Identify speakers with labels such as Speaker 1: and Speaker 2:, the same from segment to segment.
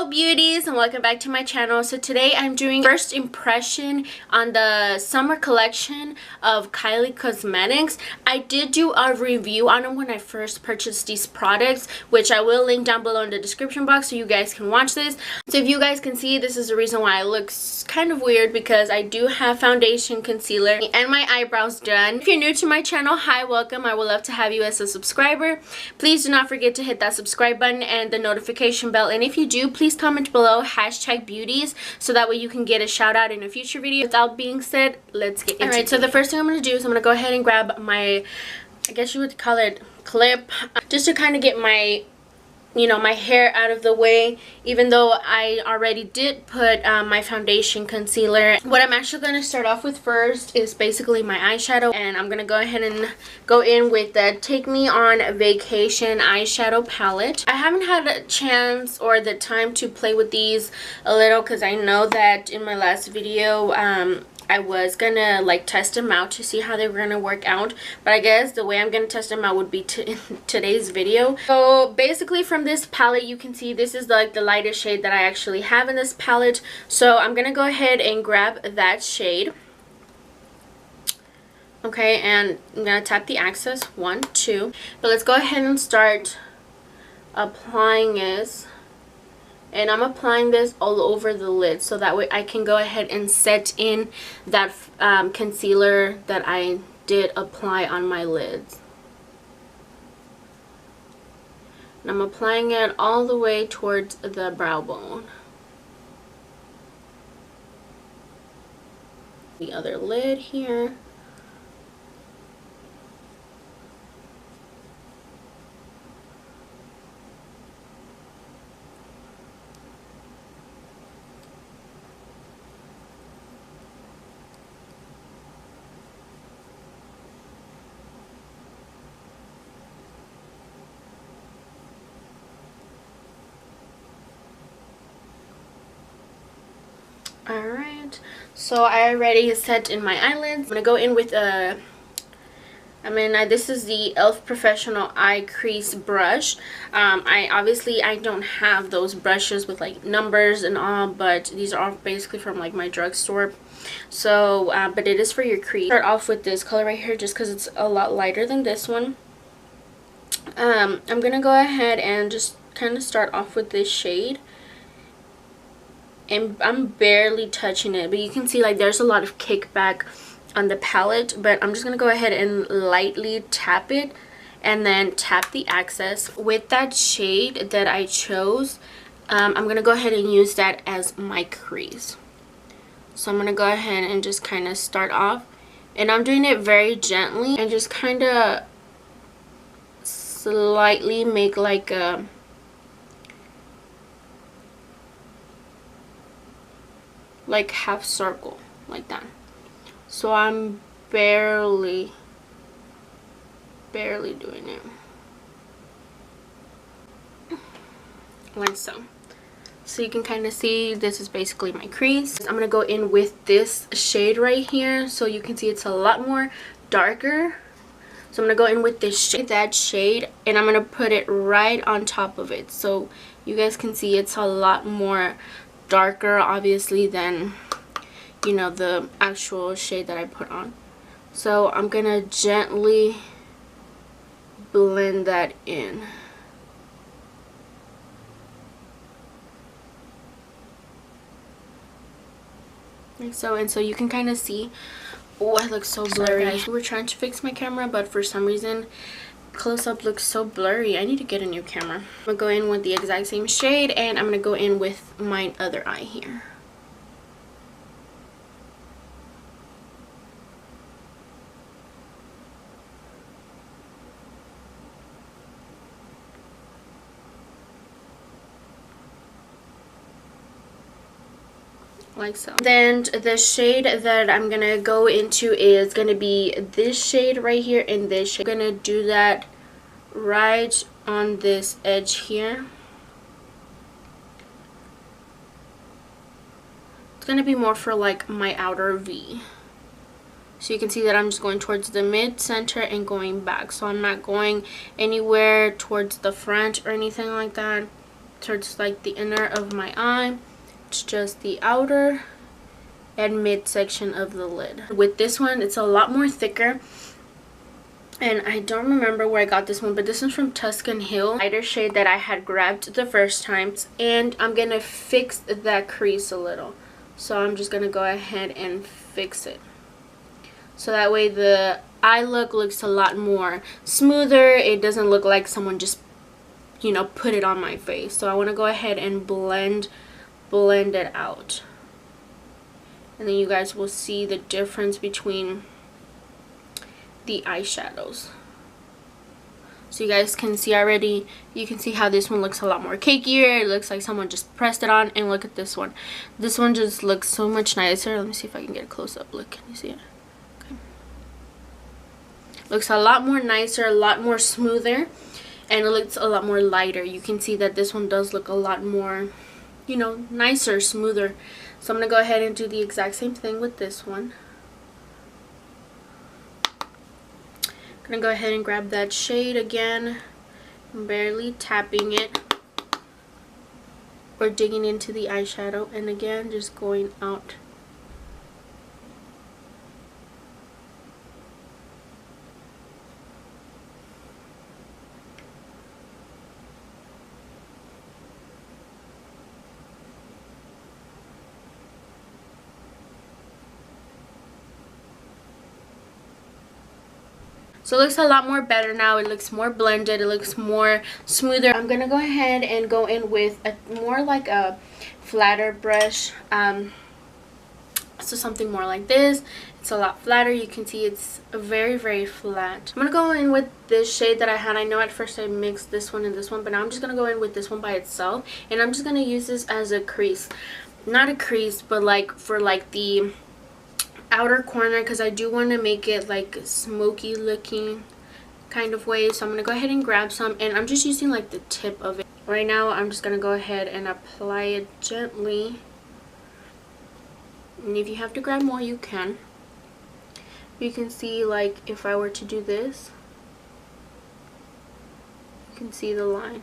Speaker 1: Hello beauties and welcome back to my channel. So today I'm doing first impression on the summer collection of Kylie Cosmetics. I did do a review on them when I first purchased these products, which I will link down below in the description box so you guys can watch this. So if you guys can see, this is the reason why it looks kind of weird, because I do have foundation, concealer, and my eyebrows done. If you're new to my channel, hi, welcome. I would love to have you as a subscriber. Please do not forget to hit that subscribe button and the notification bell, and if you do, please comment below #beauties so that way you can get a shout out in a future video. Without being said, let's get into it. Alright, so the first thing I'm going to do is I'm going to go ahead and grab my, I guess you would call it clip, just to kind of get my, my hair out of the way, even though I already did put my foundation, concealer. What I'm actually going to start off with first is basically my eyeshadow, and I'm going to go ahead and go in with the Take Me On Vacation eyeshadow palette. I haven't had a chance or the time to play with these a little, because I know that in my last video I was gonna like test them out to see how they were gonna work out, but I guess the way I'm gonna test them out would be in today's video. So basically from this palette, you can see this is like the lightest shade that I actually have in this palette, so I'm gonna go ahead and grab that shade. Okay, and I'm gonna tap the access 1, 2, but let's go ahead and start applying this. And I'm applying this all over the lid so that way I can go ahead and set in that concealer that I did apply on my lids. And I'm applying it all the way towards the brow bone. The other lid here. Alright, so I already set in my eyelids. I'm going to go in with this is the e.l.f. Professional Eye Crease Brush. I don't have those brushes with like numbers and all, but these are all basically from like my drugstore. So, but it is for your crease. Start off with this color right here just because it's a lot lighter than this one. I'm going to go ahead and just kind of start off with this shade. And I'm barely touching it, but you can see like there's a lot of kickback on the palette, but I'm just gonna go ahead and lightly tap it and then tap the access with that shade that I chose. I'm gonna go ahead and use that as my crease. So I'm gonna go ahead and just kind of start off, and I'm doing it very gently and just kind of slightly make like a half circle like that. So I'm barely doing it like so. So you can kind of see this is basically my crease. I'm gonna go in with this shade right here, so you can see it's a lot more darker. So I'm gonna go in with this shade, and I'm gonna put it right on top of it, so you guys can see it's a lot more darker obviously than the actual shade that I put on. So I'm gonna gently blend that in. Like so. And so you can kind of see, oh, I look so blurry. Guys, we're trying to fix my camera, but for some reason close-up looks so blurry. I need to get a new camera. I'm gonna go in with the exact same shade, and I'm gonna go in with my other eye here. Like so. Then the shade that I'm gonna go into is gonna be this shade right here and this shade. I'm gonna do that right on this edge here. It's gonna be more for like my outer V. So you can see that I'm just going towards the mid center and going back. So I'm not going anywhere towards the front or anything like that. towards like the inner of my eye. It's just the outer and midsection of the lid. With this one, it's a lot more thicker. And I don't remember where I got this one, but this is from Tuscan Hill. Lighter shade that I had grabbed the first time. And I'm going to fix that crease a little. So I'm just going to go ahead and fix it. So that way the eye look looks a lot more smoother. It doesn't look like someone just, you know, put it on my face. So I want to go ahead and blend it out. And then you guys will see the difference between the eyeshadows. So you guys can see already, you can see how this one looks a lot more cakier. It looks like someone just pressed it on. And look at this one. This one just looks so much nicer. Let me see if I can get a close-up look. Can you see it? Okay. Looks a lot more nicer, a lot more smoother, and it looks a lot more lighter. You can see that this one does look a lot more, you know, nicer, smoother. So I'm going to go ahead and do the exact same thing with this one. I'm going to go ahead and grab that shade again. I'm barely tapping it or digging into the eyeshadow. And again, just going out. So it looks a lot more better now. It looks more blended. It looks more smoother. I'm going to go ahead and go in with a more like a flatter brush. So something more like this. It's a lot flatter. You can see it's very, very flat. I'm going to go in with this shade that I had. I know at first I mixed this one and this one, but now I'm just going to go in with this one by itself. And I'm just going to use this as a crease. Not a crease, but like for like the outer corner, because I do want to make it like smoky looking kind of way. So I'm going to go ahead and grab some, and I'm just using like the tip of it. Right now I'm just going to go ahead and apply it gently. And if you have to grab more, you can. You can see like if I were to do this, you can see the line.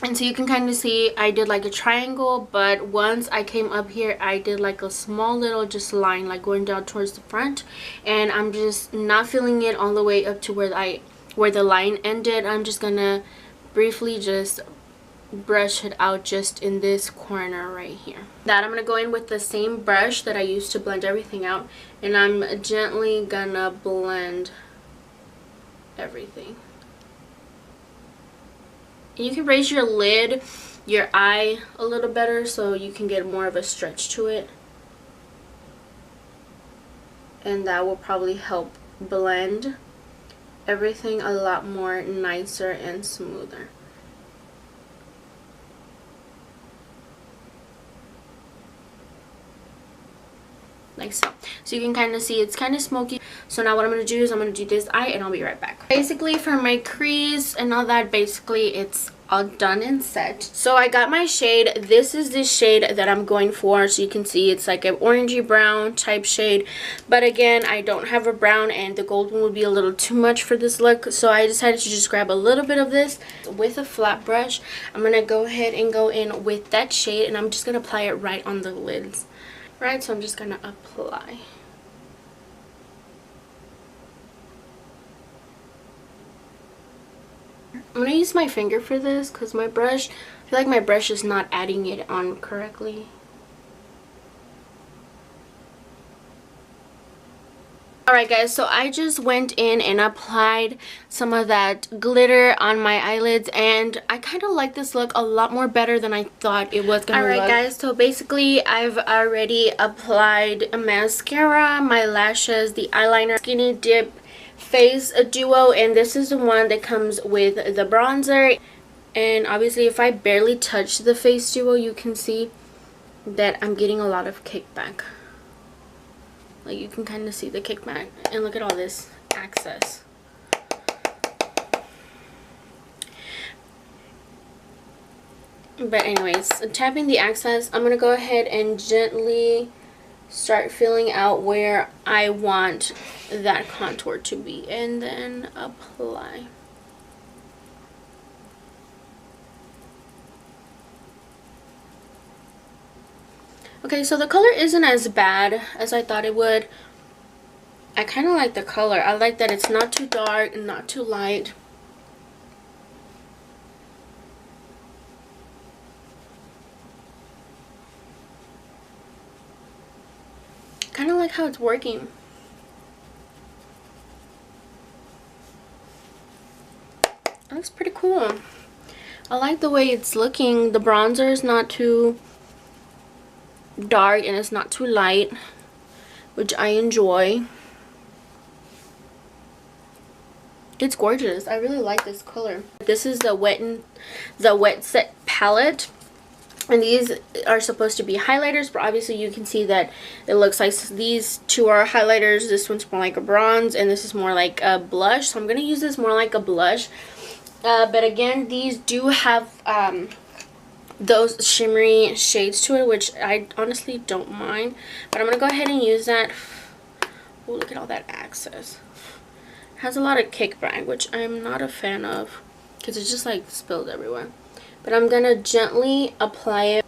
Speaker 1: And so you can kind of see I did like a triangle, but once I came up here I did like a small little just line like going down towards the front, and I'm just not filling it all the way up to where the line ended. I'm just gonna briefly just brush it out just in this corner right here. That I'm gonna go in with the same brush that I used to blend everything out, and I'm gently gonna blend everything. You can raise your lid, your eye a little better so you can get more of a stretch to it. And that will probably help blend everything a lot more nicer and smoother. Like so. So you can kind of see it's kind of smoky. So now what I'm going to do is I'm going to do this eye and I'll be right back. Basically for my crease and all that, basically it's all done and set. So I got my shade. This is the shade that I'm going for. So you can see it's like an orangey brown type shade. But again, I don't have a brown and the gold one would be a little too much for this look. So I decided to just grab a little bit of this with a flat brush. I'm going to go ahead and go in with that shade and I'm just going to apply it right on the lids. Right, so I'm just gonna apply. I'm gonna use my finger for this because my brush, I feel like my brush is not adding it on correctly. Alright guys, so I just went in and applied some of that glitter on my eyelids, and I kind of like this look a lot more better than I thought it was gonna look. Alright guys, so basically I've already applied a mascara, my lashes, the eyeliner, Skinny Dip Face Duo, and this is the one that comes with the bronzer. And obviously if I barely touch the Face Duo, you can see that I'm getting a lot of kickback. Like, you can kind of see the kickback. And look at all this access. But anyways, tapping the access, I'm going to go ahead and gently start filling out where I want that contour to be. And then apply. Okay, so the color isn't as bad as I thought it would. I kind of like the color. I like that it's not too dark and not too light. Kind of like how it's working. It looks pretty cool. I like the way it's looking. The bronzer is not too dark and it's not too light, which I enjoy. It's gorgeous. I really like this color. This is the Wet Set palette, and these are supposed to be highlighters, but obviously you can see that it looks like these two are highlighters. This one's more like a bronze and this is more like a blush, so I'm gonna use this more like a blush. But again, these do have those shimmery shades to it, which I honestly don't mind, but I'm gonna go ahead and use that. Oh, look at all that access. It has a lot of kickback, which I'm not a fan of because it's just like spilled everywhere. But I'm gonna gently apply it.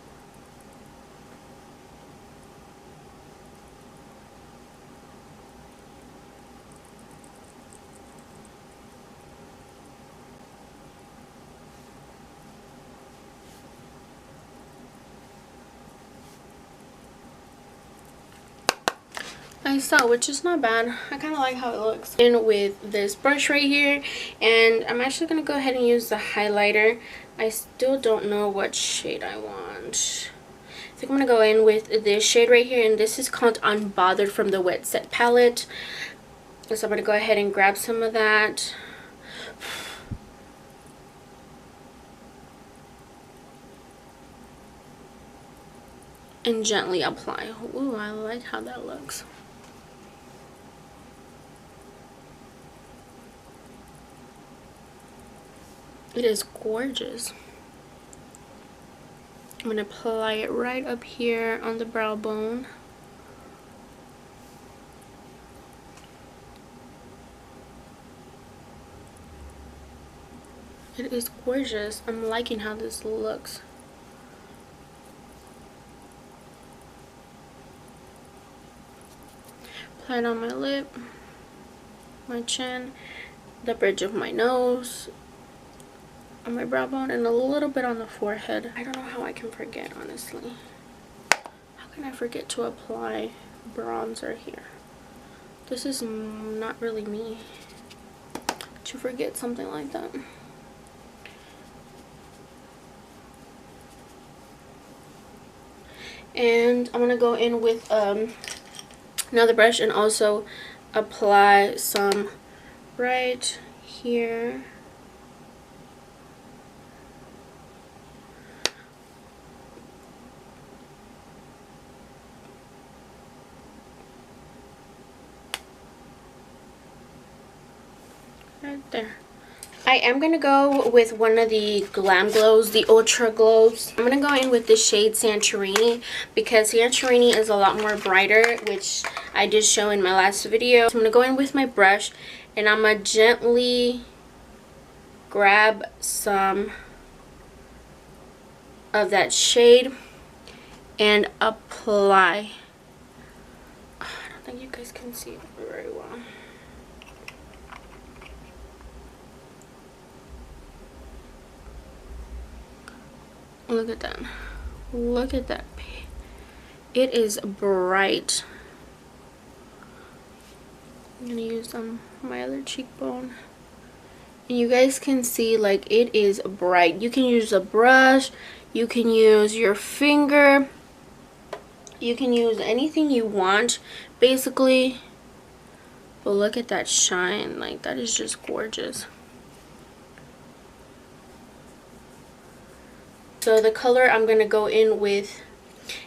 Speaker 1: I saw, which is not bad. I kind of like how it looks. And with this brush right here, and I'm actually going to go ahead and use the highlighter. I still don't know what shade I want. I think I'm going to go in with this shade right here, and this is called Unbothered from the Wet Set palette. So I'm going to go ahead and grab some of that. And gently apply. Ooh, I like how that looks. It is gorgeous. I'm going to apply it right up here on the brow bone. It is gorgeous. I'm liking how this looks. Apply it on my lip, my chin, the bridge of my nose, on my brow bone, and a little bit on the forehead. I don't know how I can forget, honestly. How can I forget to apply bronzer here? This is not really me to forget something like that. And I'm gonna go in with another brush and also apply some right here. Right there. I am going to go with one of the Glam Glows, the Ultra Glows. I'm going to go in with the shade Santorini because Santorini is a lot more brighter, which I did show in my last video. So I'm going to go in with my brush and I'm going to gently grab some of that shade and apply. I don't think you guys can see it very well. Look at that. Look at that. It is bright. I'm gonna use on my other cheekbone. And you guys can see, like, it is bright. You can use a brush. You can use your finger. You can use anything you want, basically. But look at that shine. Like, that is just gorgeous. So the color I'm going to go in with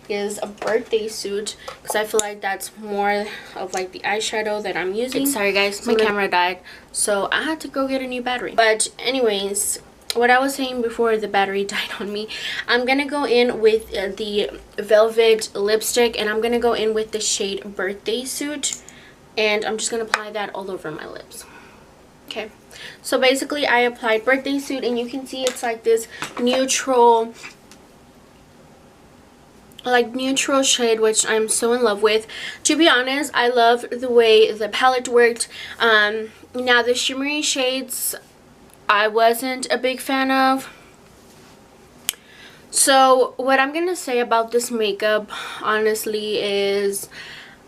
Speaker 1: is a birthday suit, because I feel like that's more of like the eyeshadow that I'm using. Sorry guys, my camera died, so I had to go get a new battery. But anyways, what I was saying before the battery died on me, I'm gonna go in with the velvet lipstick, and I'm gonna go in with the shade Birthday Suit, and I'm just gonna apply that all over my lips. Okay, so basically I applied Birthday Suit, and you can see it's like this neutral shade, which I'm so in love with. To be honest, I love the way the palette worked. Now the shimmery shades I wasn't a big fan of. So what I'm gonna say about this makeup honestly is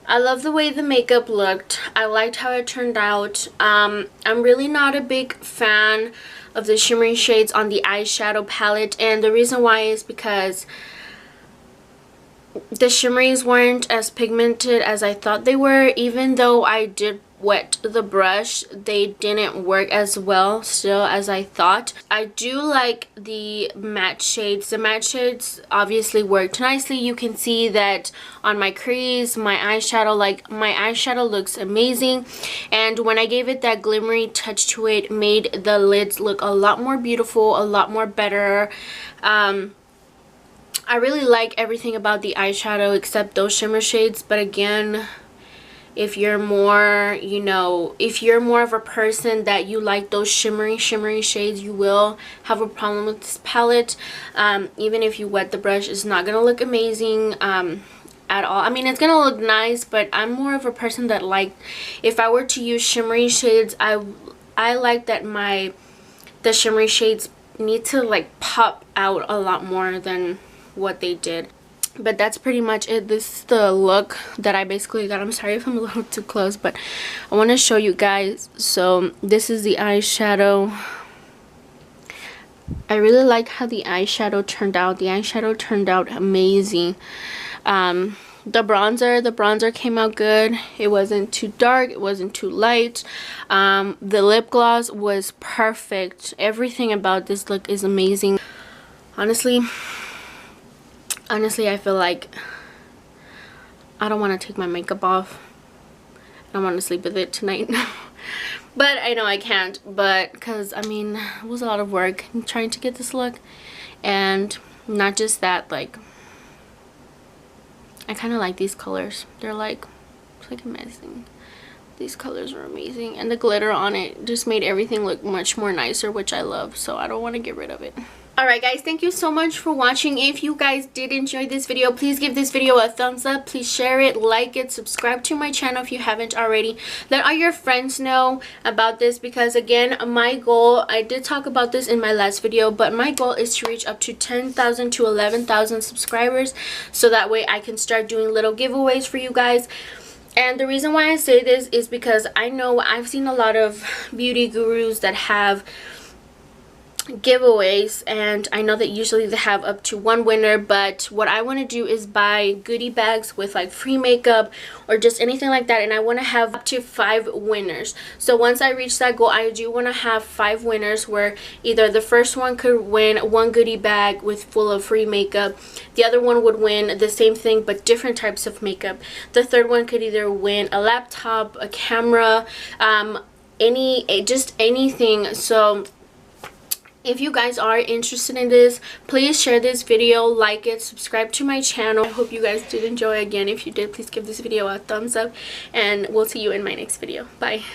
Speaker 1: I love the way the makeup looked. I liked how it turned out. I'm really not a big fan of the shimmery shades on the eyeshadow palette, and the reason why is because the shimmeries weren't as pigmented as I thought they were. Even though I did wet the brush, they didn't work as well still as I thought. I do like the matte shades. The matte shades obviously worked nicely. You can see that on my crease, my eyeshadow, like my eyeshadow looks amazing, and when I gave it that glimmery touch to it, made the lids look a lot more beautiful, a lot more better. I really like everything about the eyeshadow except those shimmer shades, but again, if you're more, you know, if you're more of a person that you like those shimmery shades, you will have a problem with this palette. Even if you wet the brush, it's not gonna look amazing at all. I mean, it's gonna look nice, but I'm more of a person that, like, if I were to use shimmery shades, I like that the shimmery shades need to like pop out a lot more than what they did. But that's pretty much it. This is the look that I basically got. I'm sorry if I'm a little too close, but I want to show you guys. So this is the eyeshadow. I really like how the eyeshadow turned out. The eyeshadow turned out amazing. The bronzer came out good. It wasn't too dark, it wasn't too light. The lip gloss was perfect. Everything about this look is amazing. Honestly, I feel like I don't want to take my makeup off. I want to sleep with it tonight. But I know I can't, but because I mean, it was a lot of work trying to get this look. And not just that, like, I kind of like these colors. They're like, it's like amazing. These colors are amazing, and the glitter on it just made everything look much more nicer, which I love, so I don't want to get rid of it. Alright guys, thank you so much for watching. If you guys did enjoy this video, please give this video a thumbs up. Please share it, like it, subscribe to my channel if you haven't already. Let all your friends know about this, because again, my goal, I did talk about this in my last video, but my goal is to reach up to 10,000 to 11,000 subscribers, so that way I can start doing little giveaways for you guys. And the reason why I say this is because I know I've seen a lot of beauty gurus that have giveaways, and I know that usually they have up to one winner, but what I want to do is buy goodie bags with like free makeup or just anything like that, and I want to have up to 5 winners. So once I reach that goal, I do want to have 5 winners, where either the first one could win 1 goodie bag with full of free makeup, the other one would win the same thing but different types of makeup, the third one could either win a laptop, a camera, just anything. So if you guys are interested in this, please share this video, like it, subscribe to my channel. I hope you guys did enjoy. Again, if you did, please give this video a thumbs up, and we'll see you in my next video. Bye.